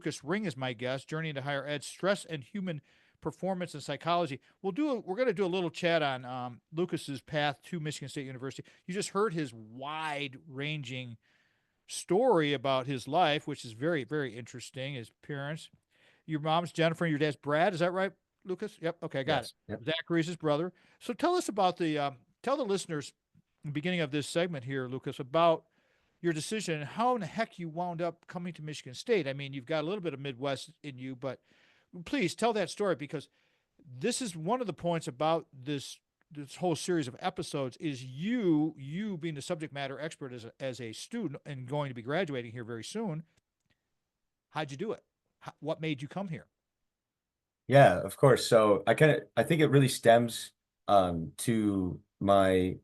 Lucas Ring is my guest, Journey into Higher Ed, Stress and Human Performance and Psychology. We're going to do a little chat on Lucas's path to Michigan State University. You just heard his wide-ranging story about his life, which is very, very interesting. His parents, your mom's Jennifer, and your dad's Brad. Is that right, Lucas? Yep. Okay, I got it. Yes. Yep. Zachary's his brother. So tell us about tell the listeners, in the beginning of this segment here, Lucas, about your decision and how in the heck you wound up coming to Michigan State. I mean, you've got a little bit of Midwest in you, but please tell that story because this is one of the points about this whole series of episodes is you being the subject matter expert as a student and going to be graduating here very soon. How'd you do it? What made you come here? Yeah, of course. So I think it really stems to my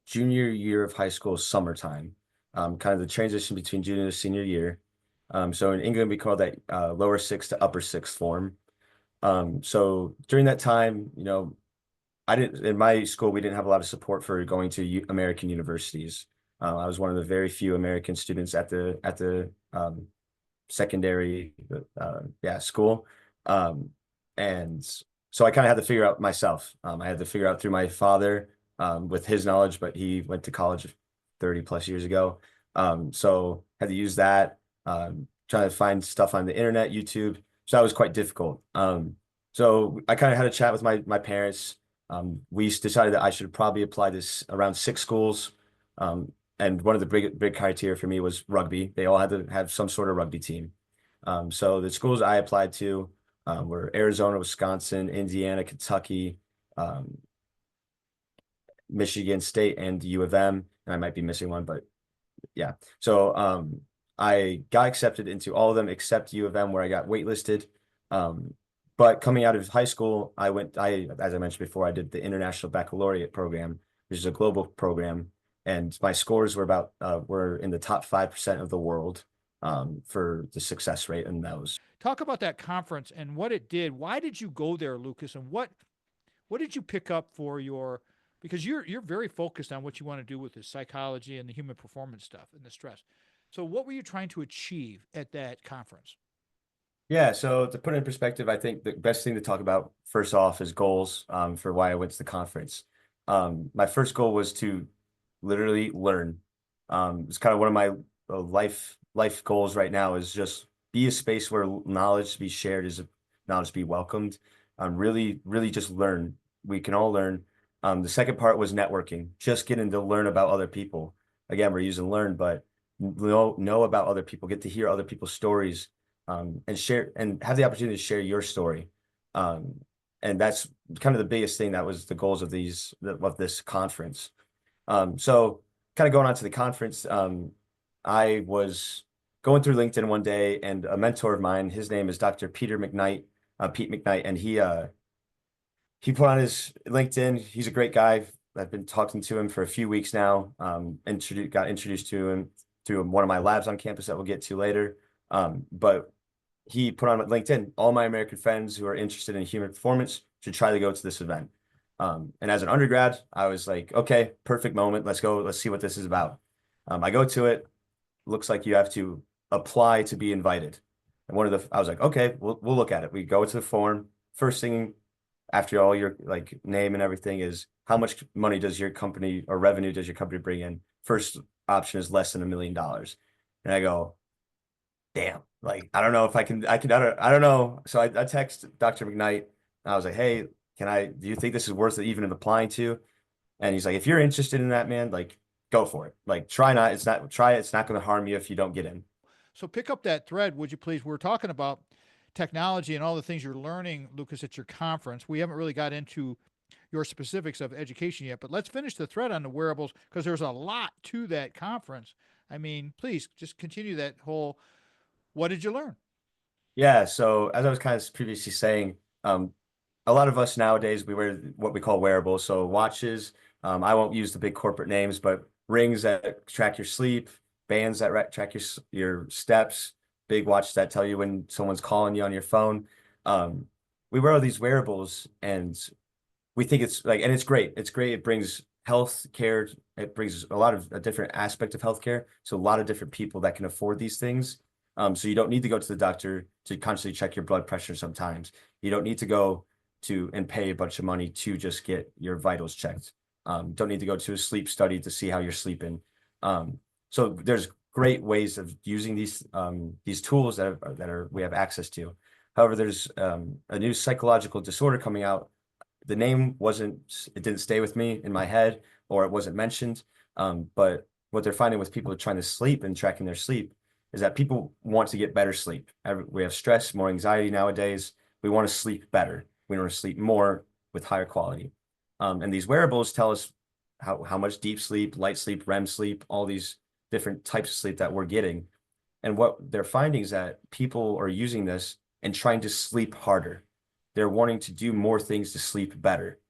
junior year of high school summertime, kind of the transition between junior and senior year. So in England, we call that lower sixth to upper sixth form. So during that time, I didn't in my school we didn't have a lot of support for going to American universities. I was one of the very few American students at the secondary school. Um, and so I kind of had to figure out myself. I had to figure out through my father with his knowledge, but he went to college 30 plus years ago. So had to use that, trying to find stuff on the internet, YouTube. So that was quite difficult. So I kind of had a chat with my parents. We decided that I should probably apply this around 6 schools. And one of the big criteria for me was rugby. They all had to have some sort of rugby team. So the schools I applied to were Arizona, Wisconsin, Indiana, Kentucky, um, Michigan State, and U of M. And I might be missing one, but yeah. So I got accepted into all of them except U of M, where I got waitlisted. Um, but coming out of high school, as I mentioned before, I did the International Baccalaureate program, which is a global program, and my scores were in the top 5% of the world for the success rate in those. Talk about that conference and what it did. Why did you go there, Lucas? And what did you pick up for your because you're very focused on what you want to do with the psychology and the human performance stuff and the stress. So what were you trying to achieve at that conference? Yeah, so to put it in perspective, I think the best thing to talk about first off is goals for why I went to the conference. My first goal was to literally learn. It's kind of one of my life goals right now is just be a space where knowledge to be shared is knowledge to be welcomed. Really, really just learn. We can all learn. The second part was networking, just getting to learn about other people. Again, we're using learn, but know about other people, get to hear other people's stories, and share and have the opportunity to share your story. Um, and that's kind of the biggest thing that was the goals of this conference. So kind of going on to the conference, I was going through LinkedIn one day, and a mentor of mine, his name is Dr. Pete McKnight, and he put on his LinkedIn. He's a great guy. I've been talking to him for a few weeks now. Got introduced to him through one of my labs on campus that we'll get to later. But he put on LinkedIn, all my American friends who are interested in human performance should try to go to this event. And as an undergrad, I was like, okay, perfect moment. Let's go. Let's see what this is about. I go to it. Looks like you have to apply to be invited. And I was like, okay, we'll look at it. We go to the form. First thing after all your like name and everything is how much money does your company or revenue does your company bring in? First option is less than $1 million. And I go, damn, like, I don't know if I don't know. So I text Dr. McKnight and I was like, hey, do you think this is worth it even applying to? And he's like, if you're interested in that, man, like, go for it. Like, try it. It's not going to harm you if you don't get in. So pick up that thread, would you please? We're talking about technology and all the things you're learning, Lucas, at your conference. We haven't really got into your specifics of education yet, but let's finish the thread on the wearables because there's a lot to that conference. I mean, please just continue that whole. What did you learn? Yeah. So as I was kind of previously saying, a lot of us nowadays, we wear what we call wearables. So watches, I won't use the big corporate names, but rings that track your sleep, bands that track your steps, big watches that tell you when someone's calling you on your phone. Um, we wear all these wearables and we think it's like, and it's great. It's great. It brings health care. It brings a lot of a different aspect of healthcare. So a lot of different people that can afford these things. So you don't need to go to the doctor to constantly check your blood pressure sometimes. You don't need to go to and pay a bunch of money to just get your vitals checked. Don't need to go to a sleep study to see how you're sleeping. So there's great ways of using these tools that we have access to. However, there's a new psychological disorder coming out. The name wasn't, it didn't stay with me in my head, or it wasn't mentioned. But what they're finding with people trying to sleep and tracking their sleep is that people want to get better sleep. We have stress, more anxiety nowadays. We want to sleep better. We want to sleep more with higher quality. And these wearables tell us how much deep sleep, light sleep, REM sleep, all these different types of sleep that we're getting. And what they're finding is that people are using this and trying to sleep harder. They're wanting to do more things to sleep better.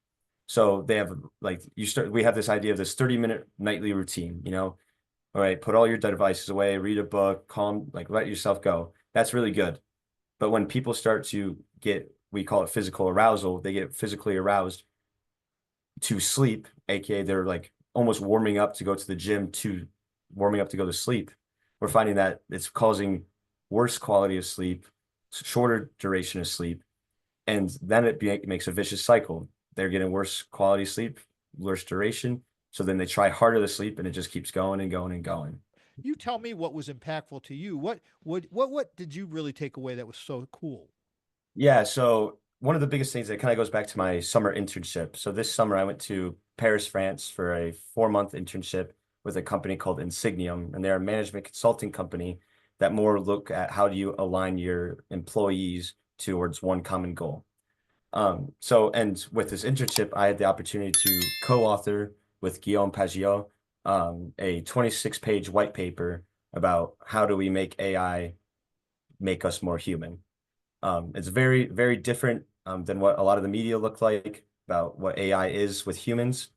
So they have like we have this idea of this 30-minute nightly routine, all right, put all your devices away, read a book, calm, like let yourself go. That's really good. But when people start to get, we call it physical arousal, they get physically aroused to sleep, aka they're like almost warming up to go to the gym to warming up to go to sleep. We're finding that it's causing worse quality of sleep, shorter duration of sleep, and then makes a vicious cycle. They're getting worse quality sleep, worse duration. So then they try harder to sleep, and it just keeps going and going and going. You tell me what was impactful to you. What did you really take away that was so cool? Yeah, so one of the biggest things that kind of goes back to my summer internship. So this summer I went to Paris, France for a 4-month internship with a company called Insignium, and they're a management consulting company that more look at how do you align your employees towards one common goal. And with this internship, I had the opportunity to co-author with Guillaume Pagiot, a 26-page white paper about how do we make AI make us more human. It's very, very different than what a lot of the media look like about what AI is with humans.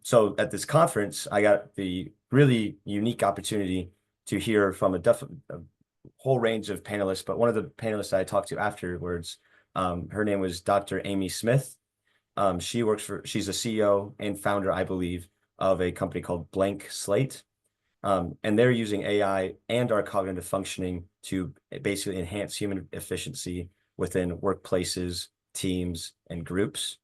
So at this conference, I got the really unique opportunity to hear from a whole range of panelists, but one of the panelists I talked to afterwards, her name was Dr. Amy Smith. She's a CEO and founder, I believe, of a company called Blank Slate. And they're using AI and our cognitive functioning to basically enhance human efficiency within workplaces, teams, and groups,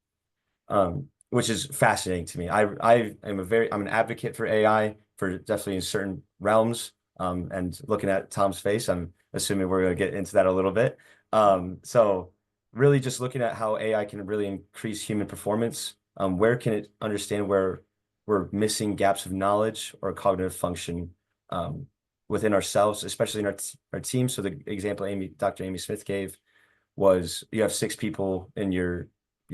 which is fascinating to me. I'm an advocate for AI for definitely in certain realms. And looking at Tom's face, I'm assuming we're going to get into that a little bit. So really just looking at how AI can really increase human performance. Where can it understand where we're missing gaps of knowledge or cognitive function within ourselves, especially in our team. So the example Dr. Amy Smith gave was you have 6 people in your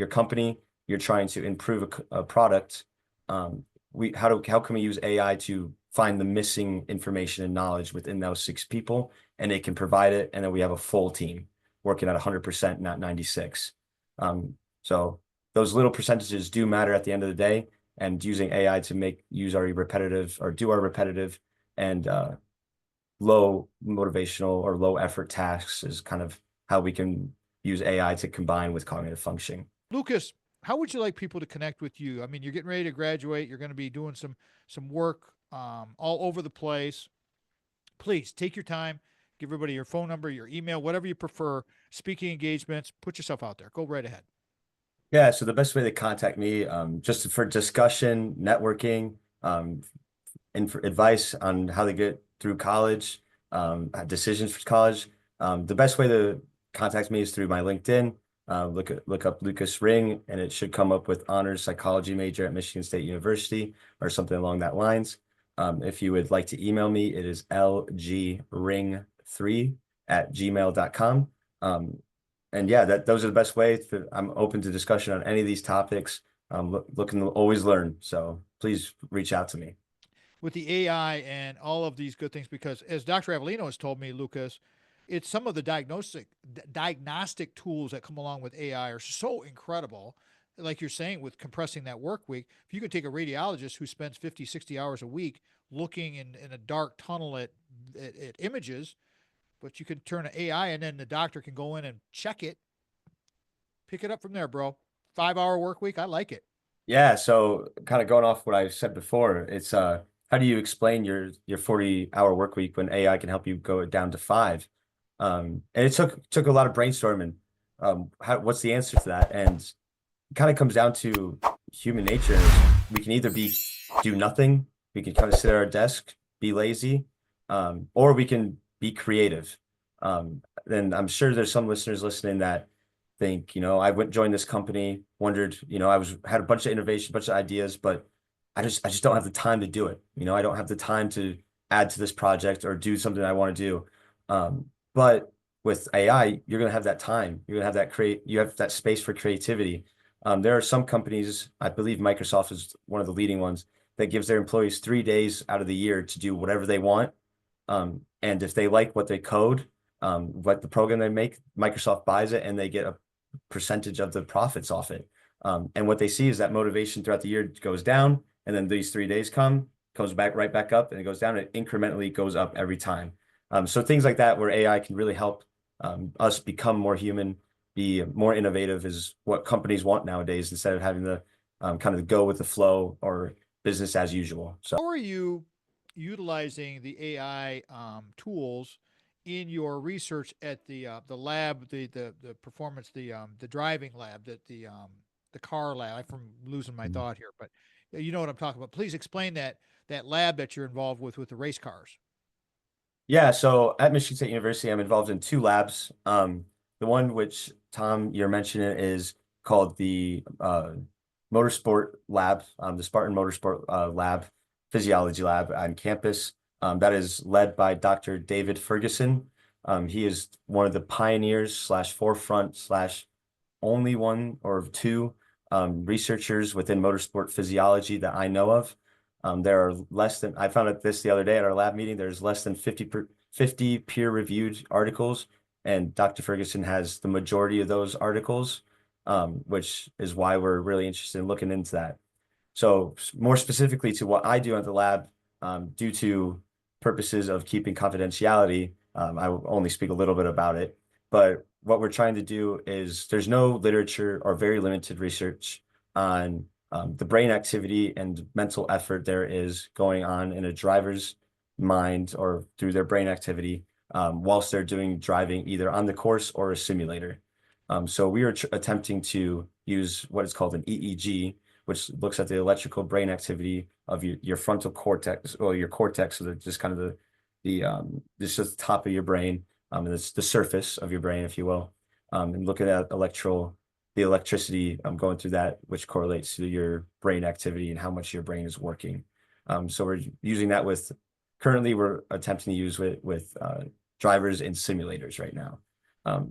company, you're trying to improve a product. How can we use AI to find the missing information and knowledge within those 6 people, and it can provide it, and then we have a full team working at 100%, not 96. So those little percentages do matter at the end of the day, and using AI to use our repetitive or do our repetitive and low motivational or low effort tasks is kind of how we can use AI to combine with cognitive functioning. Lucas, how would you like people to connect with you? I mean, you're getting ready to graduate. You're going to be doing some work all over the place. Please take your time. Give everybody your phone number, your email, whatever you prefer. Speaking engagements. Put yourself out there. Go right ahead. Yeah, so the best way to contact me, just for discussion, networking, and for advice on how to get through college, decisions for college. The best way to contact me is through my LinkedIn. Look up Lucas Ring, and it should come up with honors psychology major at Michigan State University or something along that lines. If you would like to email me, it is lgring3@gmail.com. And yeah, those are the best ways. I'm open to discussion on any of these topics. Looking to always learn. So please reach out to me. With the AI and all of these good things, because as Dr. Avellino has told me, Lucas, it's some of the diagnostic tools that come along with AI are so incredible. Like you're saying, with compressing that work week, if you could take a radiologist who spends 50, 60 hours a week looking in a dark tunnel at images, but you can turn an AI and then the doctor can go in and check it, pick it up from there, bro. 5 hour work week. I like it. Yeah, so kind of going off what I said before, it's how do you explain your 40-hour work week when AI can help you go down to 5? And it took a lot of brainstorming. What's the answer to that? And it kind of comes down to human nature. Is we can either do nothing, we can kind of sit at our desk, be lazy, or we can be creative. And I'm sure there's some listeners listening that think, I went joined this company, wondered, had a bunch of innovation, bunch of ideas, but I just don't have the time to do it. I don't have the time to add to this project or do something I want to do. But with AI, you're going to have that time. You're going to have you have that space for creativity. There are some companies, I believe Microsoft is one of the leading ones, that gives their employees 3 days out of the year to do whatever they want. And if they like what they code, like the program they make, Microsoft buys it and they get a percentage of the profits off it. And what they see is that motivation throughout the year goes down, and then these 3 days comes back right back up, and it goes down. And it incrementally goes up every time. So things like that, where AI can really help us become more human, be more innovative, is what companies want nowadays, instead of having the kind of go with the flow or business as usual. So How are you utilizing the AI tools in your research at the lab, the performance, the driving lab, the car lab? I'm losing my thought here, but you know what I'm talking about. Please explain that lab that you're involved with the race cars. yeah, so at Michigan State University, I'm involved in 2 labs. The one which Tom you're mentioning is called the Motorsport Lab, the Spartan Motorsport Lab, Physiology Lab on campus. That is led by Dr. David Ferguson. He is one of the pioneers slash forefront slash only one or two researchers within motorsport physiology that I know of. There are less than, I found out this the other day at our lab meeting, there's less than 50 peer-reviewed articles, and Dr. Ferguson has the majority of those articles, which is why we're really interested in looking into that. So more specifically to what I do at the lab, due to purposes of keeping confidentiality, I will only speak a little bit about it. But what we're trying to do is there's no literature or very limited research on the brain activity and mental effort there is going on in a driver's mind or through their brain activity whilst they're doing driving either on the course or a simulator. So we are attempting to use what is called an EEG, which looks at the electrical brain activity of your frontal cortex, or your cortex, so just kind of this is the top of your brain, and it's the surface of your brain, if you will, and looking at the electricity going through that, which correlates to your brain activity and how much your brain is working. So we're using that currently we're attempting to use with drivers in simulators right now.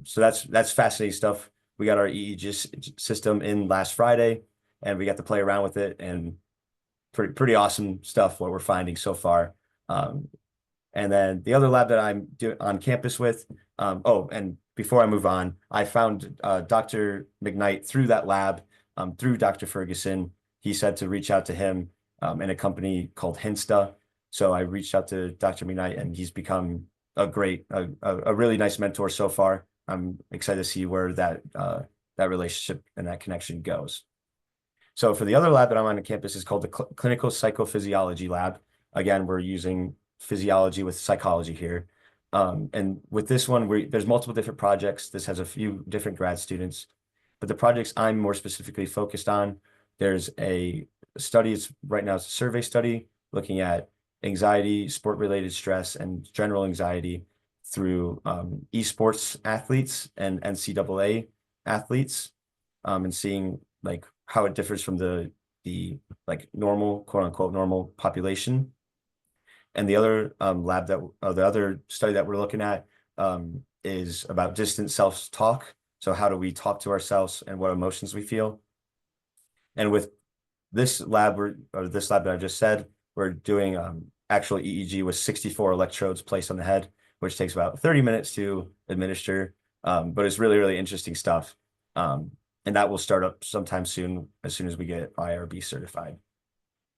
So that's fascinating stuff. We got our EEG system in last Friday, and we got to play around with it, and pretty awesome stuff what we're finding so far. And then the other lab that I'm on campus with, and before I move on, I found Dr. McKnight through that lab, through Dr. Ferguson. He said to reach out to him in a company called Hinsta. So I reached out to Dr. McKnight, and he's become a really nice mentor so far. I'm excited to see where that relationship and that connection goes. So for the other lab that I'm on campus is called the Clinical Psychophysiology Lab. Again, we're using physiology with psychology here. And with this one, there's multiple different projects. This has a few different grad students, but the projects I'm more specifically focused on, there's a study, right now it's a survey study looking at anxiety, sport-related stress, and general anxiety through esports athletes and NCAA athletes, and seeing like how it differs from the like normal, quote unquote, normal population. And the other the other study that we're looking at is about distant self-talk. So how do we talk to ourselves and what emotions we feel? And with this lab, this lab that I just said, we're doing actual EEG with 64 electrodes placed on the head, which takes about 30 minutes to administer. But it's really, really interesting stuff. And that will start up sometime soon, as soon as we get IRB certified.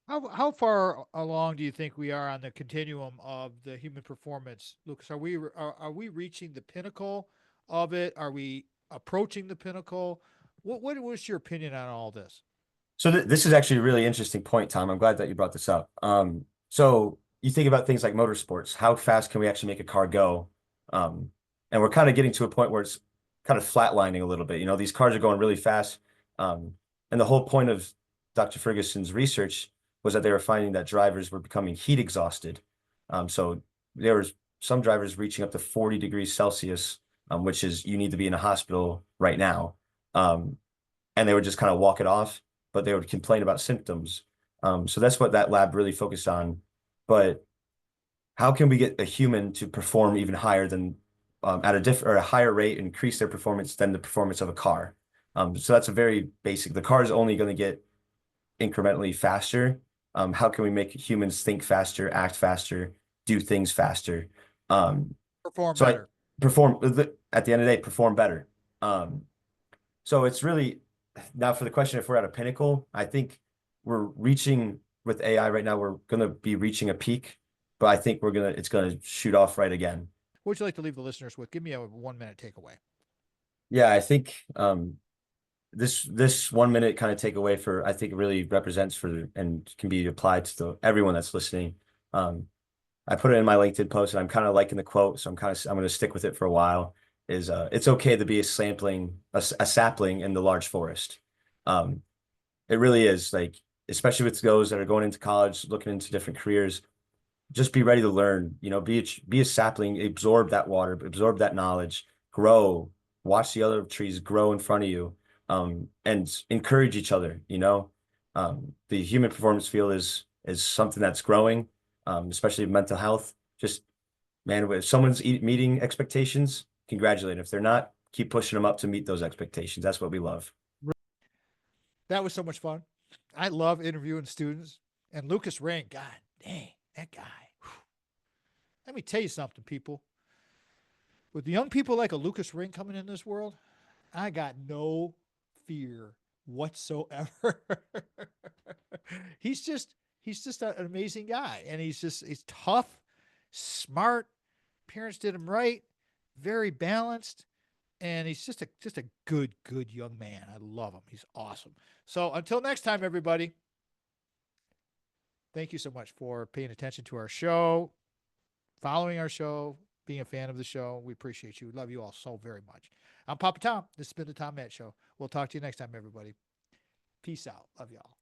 How far along do you think we are on the continuum of the human performance, Lucas? Are we reaching the pinnacle of it? Are we approaching the pinnacle? What was your opinion on all this? So this is actually a really interesting point, Tom. I'm glad that you brought this up. So you think about things like motorsports, how fast can we actually make a car go? Um, and we're kind of getting to a point where it's kind of flatlining a little bit. You know, these cars are going really fast. Um, and the whole point of Dr. Ferguson's research was that they were finding that drivers were becoming heat exhausted. So there was some drivers reaching up to 40 degrees Celsius, which is you need to be in a hospital right now. Um, and they would just kind of walk it off, but they would complain about symptoms. So that's what that lab really focused on. But how can we get a human to perform even higher than at a different or a higher rate, increase their performance than the performance of a car? So that's a very basic. The car is only going to get incrementally faster. How can we make humans think faster, act faster, do things faster? Um, Perform so I better. perform at the end of the day, perform better. Um, so it's really now for the question if we're at a pinnacle, I think we're reaching with AI right now, we're gonna be reaching a peak, but I think it's gonna shoot off right again. What would you like to leave the listeners with? Give me a 1 minute takeaway. Yeah, I think this 1 minute kind of takeaway for I think really represents for and can be applied to everyone that's listening. Um, I put it in my LinkedIn post and I'm kind of liking the quote, so I'm gonna stick with it for a while. Is it's okay to be a sapling in the large forest. Um, It really is like, especially with those that are going into college, looking into different careers, just be ready to learn, you know, be a sapling, absorb that water, absorb that knowledge, grow, watch the other trees grow in front of you, and encourage each other, you know. The human performance field is something that's growing, especially mental health. Just man, if someone's meeting expectations, congratulate them. If they're not, keep pushing them up to meet those expectations. That's what we love. That was so much fun. I love interviewing students. And Lucas Ring, God dang, that guy. Whew. Let me tell you something, people. With young people like a Lucas Ring coming in this world, I got no fear whatsoever. he's just he's just an amazing guy, and he's tough, smart. Parents did him right, very balanced, and he's just a good young man. I love him. He's awesome. So until next time, everybody. Thank you so much for paying attention to our show, following our show, being a fan of the show. We appreciate you. Love you all so very much. I'm Papa Tom. This has been the Tom Matt Show. We'll talk to you next time, everybody. Peace out. Love y'all.